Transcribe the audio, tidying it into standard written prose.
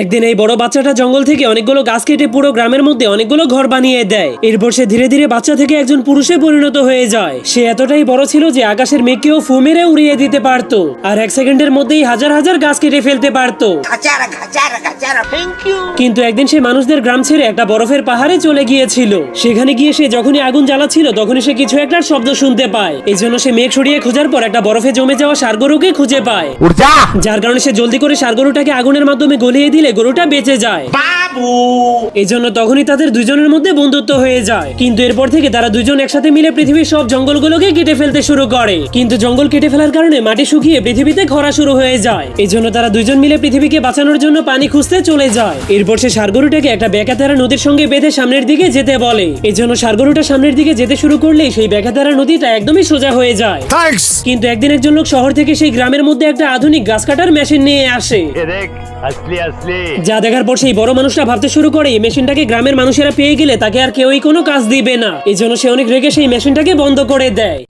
একদিন এই বড় বাচ্চাটা জঙ্গল থেকে অনেকগুলো গাছ কেটে পুরো গ্রামের মধ্যে অনেকগুলো ঘর বানিয়ে দেয়। এরপর সে ধীরে ধীরে বাচ্চা থেকে একজন পুরুষে পরিণত হয়ে যায়। সে এতটাই বড় ছিল যে আকাশের মেঘকেও ফু মেরে উড়িয়ে দিতে পারতো, আর 1 সেকেন্ডের মধ্যেই হাজার হাজার গাছ কেটে ফেলতে পারতো। কিন্তু একদিন সে মানুষদের গ্রাম ছেড়ে একটা বরফের পাহাড়ে চলে গিয়েছিল। সেখানে গিয়ে সে যখনই আগুন জ্বালাচ্ছিল তখনই সে কিছু একটা শব্দ শুনতে পায়। এই জন্য সে মেঘ সরিয়ে খোঁজার পর একটা বরফে জমে যাওয়া ষাঁড় গরুকে খুঁজে পায়, যার কারণে সে জলদি করে ষাঁড় গরুটাকে আগুনের মাধ্যমে গলিয়ে দিলে গরুটা বেঁচে যায়। এই জন্য তখনই তাদের দুজনের মধ্যে বন্ধুত্ব হয়ে যায়। কিন্তু এরপর থেকে তারা দুজন একসাথে মিলে পৃথিবীর সব জঙ্গলগুলোকে কেটে ফেলতে শুরু করে। কিন্তু জঙ্গল কেটে ফেলার কারণে মাটি শুকিয়ে পৃথিবীতে খরা শুরু হয়ে যায়। এই জন্য তারা দুজন মিলে পৃথিবীকে বাঁচানোর জন্য পানি খুঁজতে চলে যায়। এরপর সে ষাঁড় গরুটাকে একটা বেকাতারা নদীর সঙ্গে বেঁধে সামনের দিকে যেতে বলে। এই জন্য ষাঁড় গরুটা সামনের দিকে যেতে শুরু করলেই সেই বেকাতারা নদীটা একদমই সোজা হয়ে যায়। কিন্তু একদিন একজন লোক শহর থেকে সেই গ্রামের মধ্যে একটা আধুনিক গাছ কাটার মেশিন নিয়ে আসে, যা দেখার পর সেই বড় মানুষটা ভাবতে শুরু করে এই মেশিনটাকে গ্রামের মানুষেরা পেয়ে গেলে তাকে আর কেউই কোনো কাজ দিবে না। এই জন্য সে অনেক রেগে সেই মেশিনটাকে বন্ধ করে দেয়।